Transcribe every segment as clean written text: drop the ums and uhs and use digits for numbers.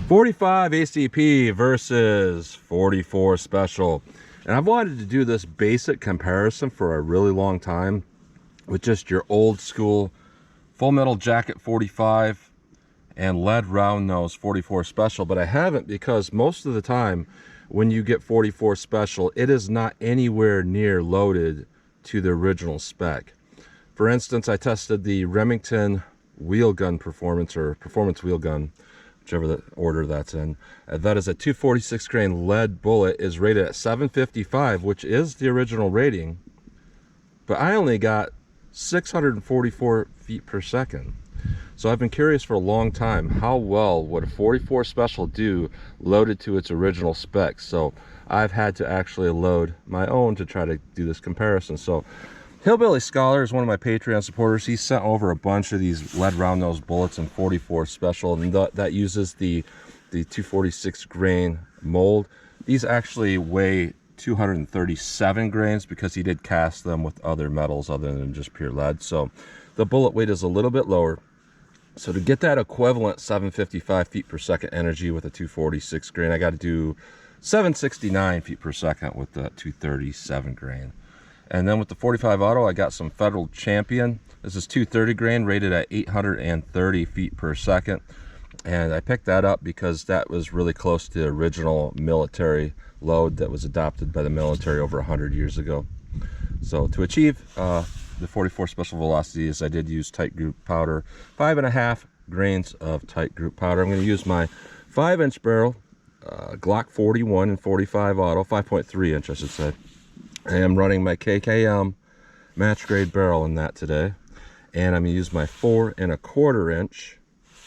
45 ACP versus 44 Special. And I've wanted to do this basic comparison for a really long time with just your old school full metal jacket 45 and lead round nose 44 Special, but I haven't because most of the time when you get 44 Special, it is not anywhere near loaded to the original spec. For instance, I tested the Remington wheel gun performance, or performance wheel gun, whichever the order that's in. That is a 246 grain lead bullet, is rated at 755, which is the original rating, but I only got 644 feet per second. So I've been curious for a long time, how well would a 44 Special do loaded to its original specs? So I've had to actually load my own to try to do this comparison. So Hillbilly Scholar is one of my Patreon supporters. He sent over a bunch of these lead round nose bullets in 44 Special, and that uses the 246 grain mold. These actually weigh 237 grains because he did cast them with other metals other than just pure lead. So the bullet weight is a little bit lower. So to get that equivalent 755 feet per second energy with a 246 grain, I got to do 769 feet per second with the 237 grain. And then with the 45 auto, I got some Federal Champion. This is 230 grain, rated at 830 feet per second. And I picked that up because that was really close to the original military load that was adopted by the military over 100 years ago. So to achieve the 44 Special velocities, I did use tight group powder, 5.5 grains of tight group powder. I'm going to use my 5-inch barrel, Glock 41 and 45 auto, 5.3 inch I should say. I am running my KKM match grade barrel in that today, and I'm going to use my 4.25 inch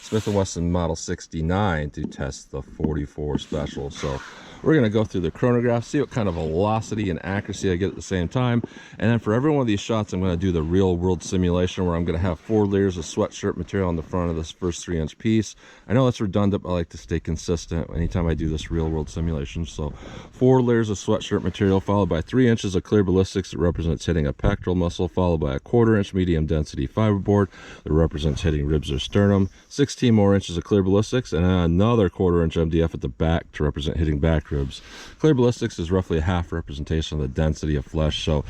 Smith & Wesson Model 69 to test the 44 Special. So we're going to go through the chronograph, see what kind of velocity and accuracy I get at the same time. And then for every one of these shots, I'm going to do the real world simulation where I'm going to have 4 layers of sweatshirt material on the front of this first 3-inch piece. I know that's redundant, but I like to stay consistent anytime I do this real world simulation. So 4 layers of sweatshirt material followed by 3 inches of clear ballistics that represents hitting a pectoral muscle, followed by a 1/4 inch medium density fiberboard that represents hitting ribs or sternum, 16 more inches of clear ballistics, and another 1/4 inch MDF at the back to represent hitting back ribs. Clear ballistics is roughly a half representation of the density of flesh, so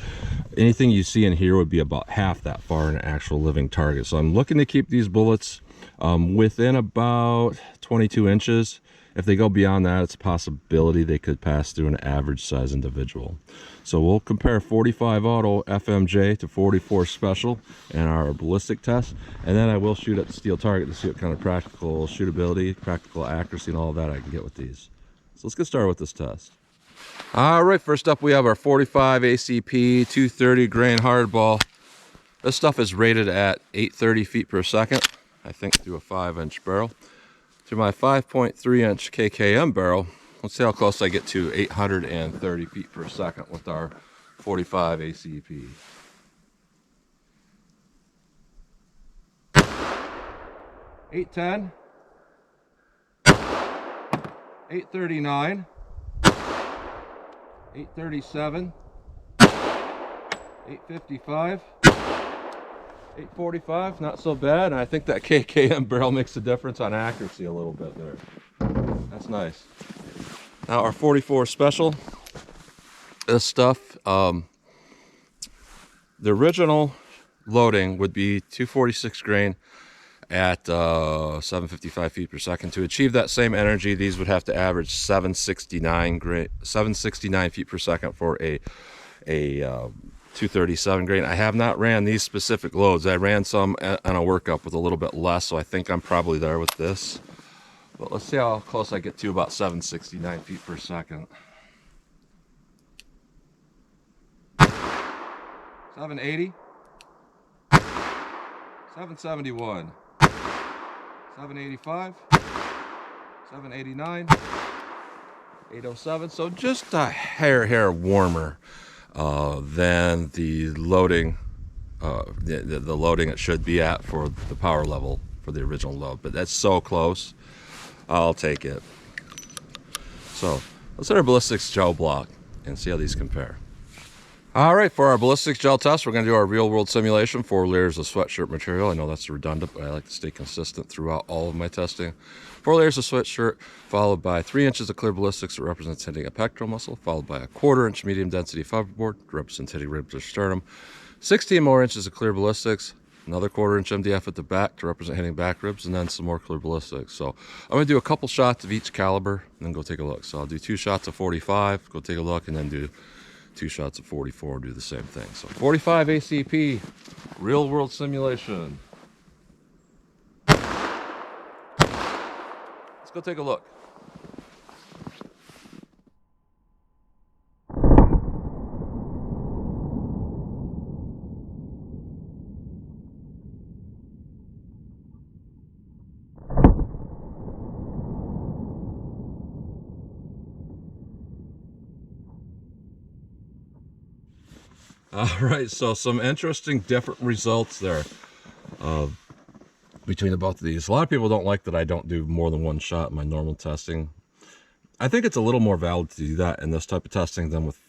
anything you see in here would be about half that far in an actual living target. So I'm looking to keep these bullets within about 22 inches. If they go beyond that, it's a possibility they could pass through an average size individual. So we'll compare 45 auto FMJ to 44 Special in our ballistic test, and then I will shoot at the steel target to see what kind of practical shootability, practical accuracy, and all of that I can get with these. So let's get started with this test. All right, first up we have our 45 ACP 230 grain hardball. This stuff is rated at 830 feet per second, I think, through a 5-inch barrel. To my 5.3 inch KKM barrel, let's see how close I get to 830 feet per second with our 45 ACP. $810, $839, $837, $855, $845, not so bad. And I think that KKM barrel makes a difference on accuracy a little bit there. That's nice. Now our 44 Special, this stuff, the original loading would be 246 grain at 755 feet per second. To achieve that same energy, these would have to average 769 feet per second for a 237 grain. I have not ran these specific loads. I ran some on a workup with a little bit less, so I think I'm probably there with this. But let's see how close I get to about 769 feet per second. 780, 771, 785, 789, 807. So just a hair warmer than the loading, the loading it should be at for the power level for the original load. But that's so close, I'll take it. So let's hit our ballistics gel block and see how these compare. All right, for our ballistics gel test, we're going to do our real world simulation, 4 layers of sweatshirt material. I know that's redundant, but I like to stay consistent throughout all of my testing. 4 layers of sweatshirt, followed by 3 inches of clear ballistics that represents hitting a pectoral muscle, followed by a 1/4 inch medium density fiberboard, represents hitting ribs or sternum, 16 more inches of clear ballistics, another 1/4 inch MDF at the back to represent hitting back ribs, and then some more clear ballistics. So I'm going to do a couple shots of each caliber and then go take a look. So I'll do 2 shots of 45, go take a look, and then do 2 shots of 44, do the same thing. So 45 ACP, real world simulation. Let's go take a look. All right, so some interesting different results there between both of these. A lot of people don't like that I don't do more than 1 shot in my normal testing. I think it's a little more valid to do that in this type of testing than with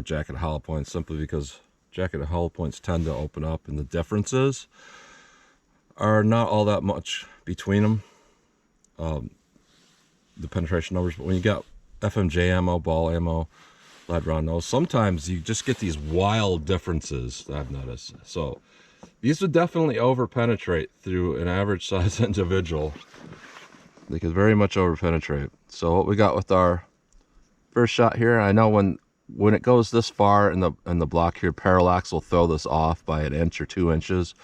jacket hollow points, simply because jacket hollow points tend to open up, and the differences are not all that much between them, the penetration numbers. But when you got FMJ ammo, ball ammo, lead round nose, sometimes you just get these wild differences that I've noticed. So these would definitely over penetrate through an average size individual. They could very much over penetrate. So what we got with our first shot here, I know when it goes this far in the block here, parallax will throw this off by 1 inch or 2 inches,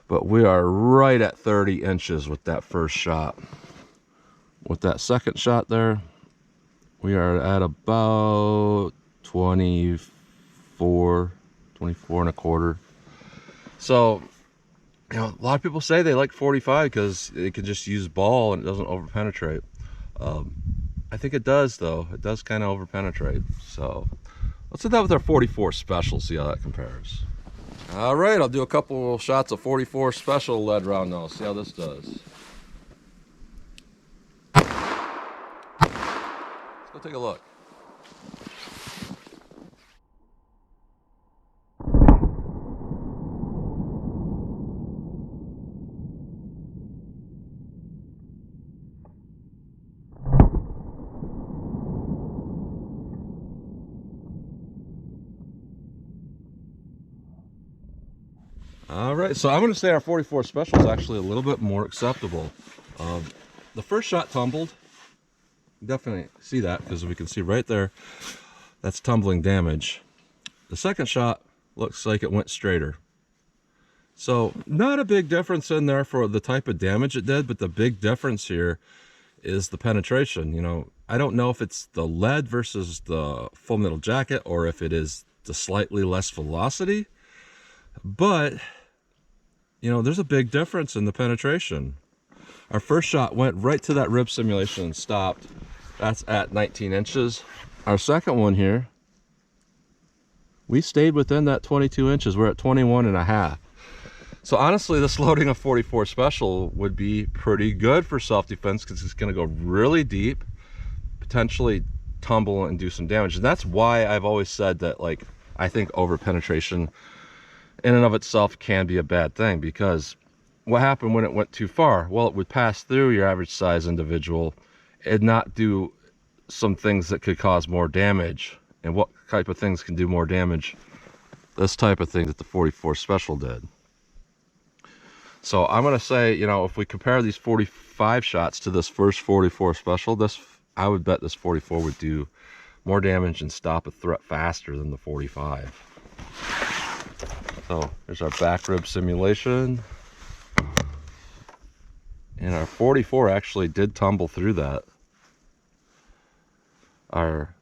but we are right at 30 inches with that first shot. With that second shot there, we are at about 24 and a quarter. So, you know, a lot of people say they like 45 because they can just use ball and it doesn't over penetrate. I think it does, though. It does kind of over penetrate. So let's do that with our 44 special, see how that compares. All right, I'll do a couple shots of 44 special lead round now, see how this does. Let's go take a look. All right, so I'm going to say our 44 special is actually a little bit more acceptable. The first shot tumbled. Definitely see that because we can see right there, that's tumbling damage. The second shot looks like it went straighter. So not a big difference in there for the type of damage it did, but the big difference here is the penetration. You know, I don't know if it's the lead versus the full metal jacket or if it is the slightly less velocity, but you know, there's a big difference in the penetration. Our first shot went right to that rib simulation and stopped. That's at 19 inches. Our second one here, we stayed within that 22 inches. We're at 21 and a half. So honestly, this loading of 44 special would be pretty good for self-defense because it's going to go really deep, potentially tumble and do some damage. And that's why I've always said that, like, I think over penetration in and of itself can be a bad thing, because what happened when it went too far? Well, it would pass through your average size individual and not do some things that could cause more damage. And what type of things can do more damage? This type of thing that the 44 special did. So I'm going to say, you know, if we compare these 45 shots to this first 44 special, I would bet this 44 would do more damage and stop a threat faster than the 45. So here's our back rib simulation. And our 44 actually did tumble through that. Our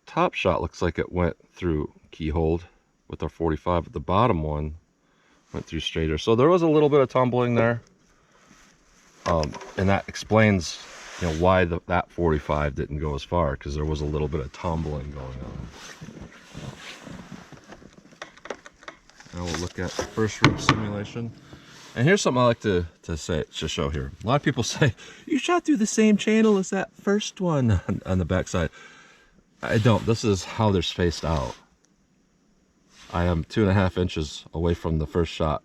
top shot looks like it went through keyhole with our 45, but the bottom one went through straighter. So there was a little bit of tumbling there. And that explains, you know, why that 45 didn't go as far, because there was a little bit of tumbling going on. Now we'll look at the first rib simulation. And here's something I like to show here. A lot of people say, you shot through the same channel as that first one on the back side. I don't. This is how they're spaced out. I am 2.5 inches away from the first shot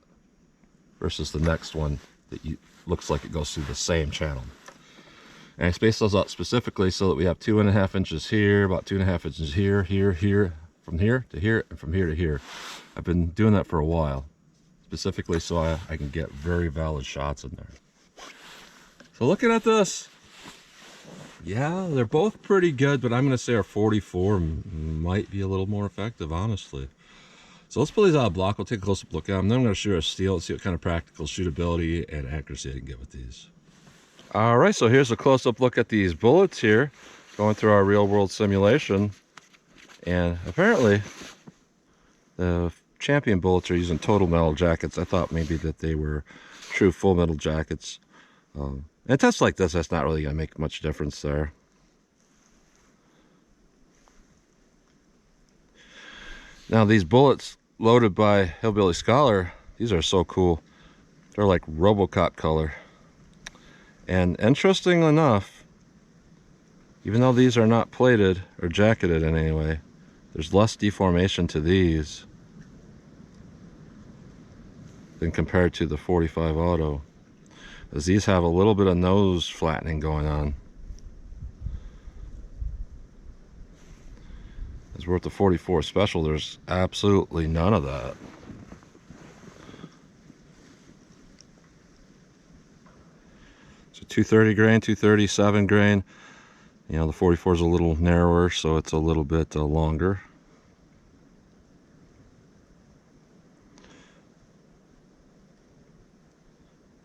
versus the next one that looks like it goes through the same channel. And I spaced those out specifically so that we have 2.5 inches here, about 2.5 inches here, here, from here to here, and from here to here. I've been doing that for a while, specifically so I can get very valid shots in there. So looking at this, yeah, they're both pretty good, but I'm going to say our 44 might be a little more effective, honestly. So let's pull these out of block. We'll take a close-up look at them. Then I'm going to shoot a steel and see what kind of practical shootability and accuracy I can get with these. All right, so here's a close-up look at these bullets here, going through our real-world simulation. And apparently, the Champion bullets are using total metal jackets. I thought maybe that they were true full metal jackets. In a test like this, that's not really going to make much difference there. Now these bullets loaded by Hillbilly Scholar, these are so cool. They're like RoboCop color. And interesting enough, even though these are not plated or jacketed in any way, there's less deformation to these than compared to the 45 Auto, as these have a little bit of nose flattening going on. As we're at the 44 Special, there's absolutely none of that. So 230 grain, 237 grain. You know, the 44 is a little narrower, so it's a little bit longer.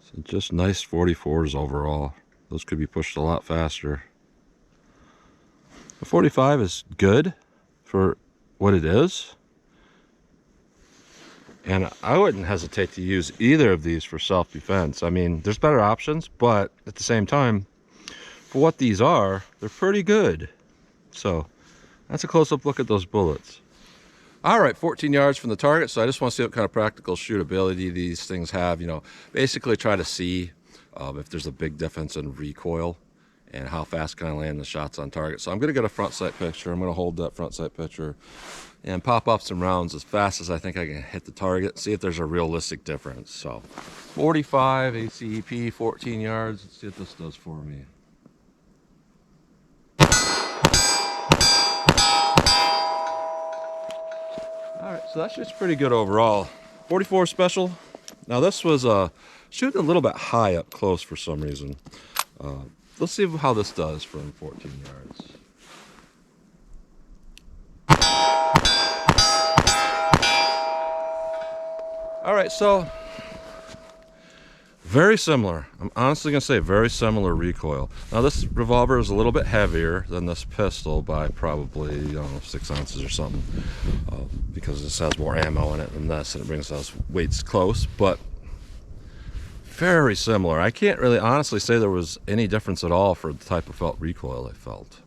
So just nice 44s overall. Those could be pushed a lot faster. The 45 is good for what it is. And I wouldn't hesitate to use either of these for self-defense. I mean, there's better options, but at the same time, for what these are, they're pretty good. So that's a close-up look at those bullets. All right, 14 yards from the target, so I just want to see what kind of practical shootability these things have. You know, basically try to see if there's a big difference in recoil and how fast can I land the shots on target. So I'm going to get a front sight picture. I'm going to hold that front sight picture and pop up some rounds as fast as I think I can hit the target, see if there's a realistic difference. So 45 ACP, 14 yards. Let's see what this does for me. All right, so that shoots pretty good overall. 44 Special. Now this was shooting a little bit high up close for some reason. Let's see how this does from 14 yards. All right, so very similar. I'm honestly gonna say very similar recoil. Now this revolver is a little bit heavier than this pistol by probably, I don't know, 6 ounces or something, because this has more ammo in it than this, and it brings those weights close, but very similar. I can't really honestly say there was any difference at all for the type of felt recoil I felt.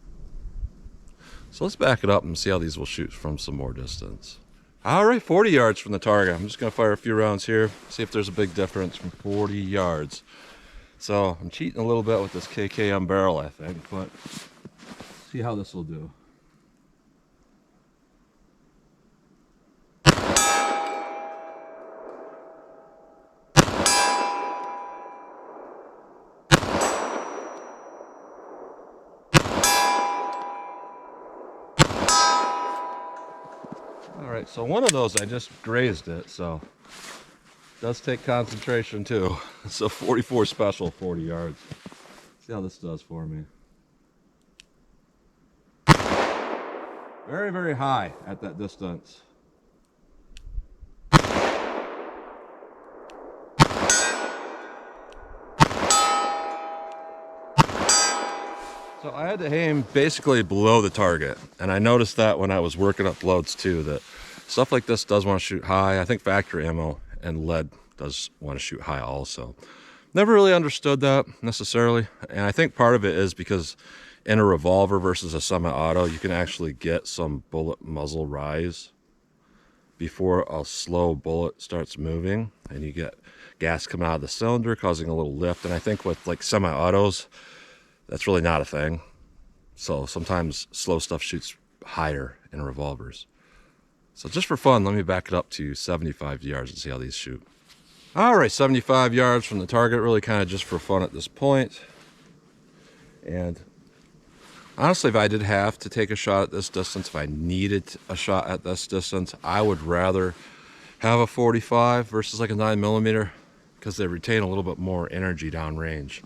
So let's back it up and see how these will shoot from some more distance. All right, 40 yards from the target. I'm just gonna fire a few rounds here, see if there's a big difference from 40 yards. So I'm cheating a little bit with this KKM barrel, I think, but see how this will do. All right, so one of those I just grazed it, so it does take concentration too. So 44 Special, 40 yards. See how this does for me. Very, very high at that distance. So I had to aim basically below the target, and I noticed that when I was working up loads too, that stuff like this does want to shoot high. I think factory ammo and lead does want to shoot high also. Never really understood that necessarily, and I think part of it is because in a revolver versus a semi-auto, you can actually get some bullet muzzle rise before a slow bullet starts moving, and you get gas coming out of the cylinder causing a little lift. And I think with like semi-autos, that's really not a thing. So sometimes slow stuff shoots higher in revolvers. So just for fun, let me back it up to 75 yards and see how these shoot. All right, 75 yards from the target, really kind of just for fun at this point. And honestly, if I did have to take a shot at this distance, if I needed a shot at this distance, I would rather have a 45 versus like a 9mm, because they retain a little bit more energy downrange.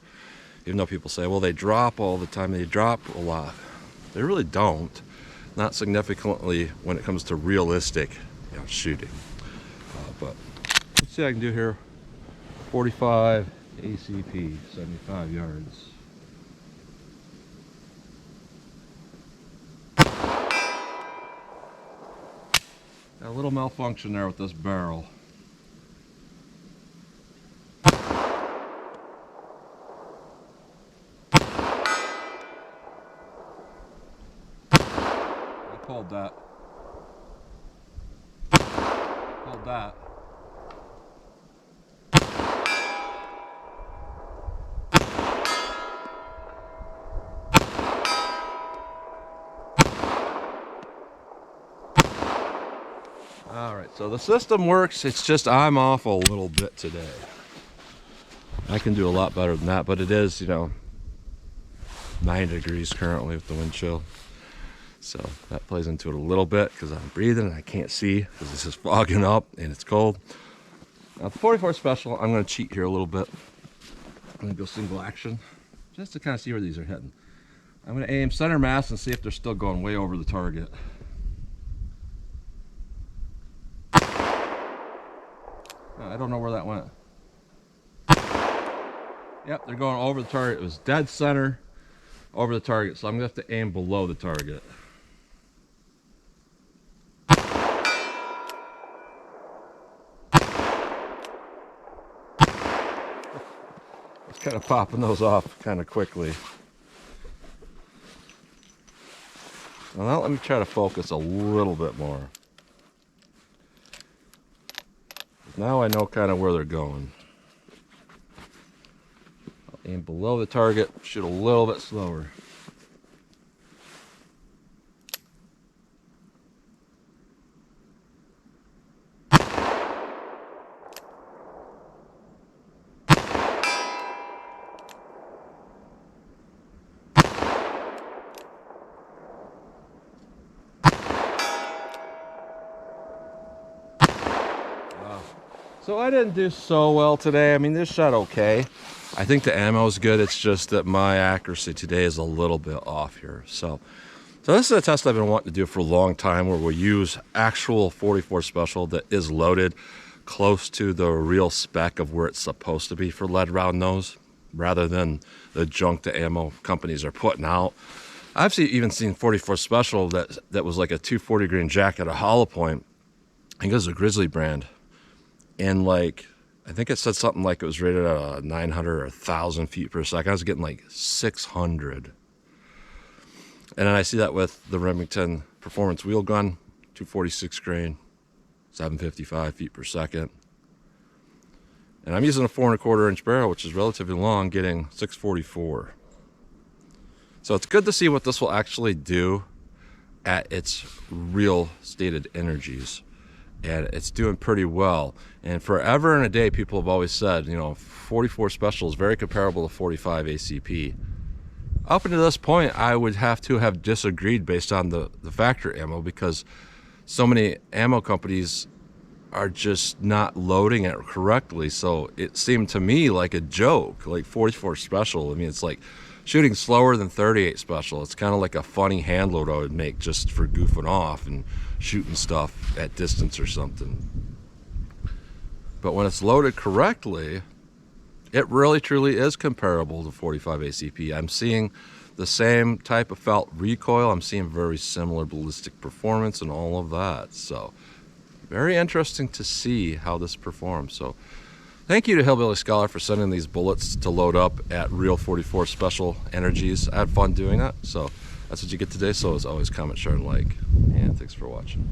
Even though people say, well, they drop all the time, they drop a lot. They really don't. Not significantly when it comes to realistic, shooting. But let's see what I can do here. 45 ACP, 75 yards. Got a little malfunction there with this barrel. Pulled that. Pulled that. All right, so the system works. It's just I'm off a little bit today. I can do a lot better than that, but it is, 9 degrees currently with the wind chill. So that plays into it a little bit because I'm breathing and I can't see because this is fogging up and it's cold. Now the 44 Special, I'm going to cheat here a little bit. I'm going to go single action just to kind of see where these are heading. I'm going to aim center mass and see if they're still going way over the target. I don't know where that went. Yep, they're going over the target. It was dead center over the target, so I'm going to have to aim below the target. It's kind of popping those off kind of quickly. Well, now let me try to focus a little bit more. Now I know kind of where they're going. I'll aim below the target, shoot a little bit slower. So I didn't do so well today. I mean, this shot okay. I think the ammo is good. It's just that my accuracy today is a little bit off here. So this is a test I've been wanting to do for a long time, where we use actual 44 Special that is loaded close to the real spec of where it's supposed to be for lead round nose, rather than the junk the ammo companies are putting out. I've even seen 44 Special that was like a 240 grain jacket, a hollow point. I think it was a Grizzly brand. And like, I think it said something like it was rated at 900 or 1,000 feet per second. I was getting like 600. And then I see that with the Remington Performance Wheel Gun, 246 grain, 755 feet per second. And I'm using a 4 1/4 inch barrel, which is relatively long, getting 644. So it's good to see what this will actually do at its real stated energies. And it's doing pretty well. And forever and a day, people have always said, 44 Special is very comparable to 45 ACP. Up until this point, I would have to have disagreed based on the factory ammo, because so many ammo companies are just not loading it correctly. So it seemed to me like a joke, like 44 Special. I mean, it's like shooting slower than 38 Special. It's kind of like a funny hand load I would make just for goofing off and shooting stuff at distance or something. But when it's loaded correctly, it really truly is comparable to 45 ACP. I'm seeing the same type of felt recoil. I'm seeing very similar ballistic performance and all of that. So very interesting to see how this performs. So thank you to Hillbilly Scholar for sending these bullets to load up at real 44 Special energies. I had fun doing that. So that's what you get today. So as always, comment, share, and like. And thanks for watching.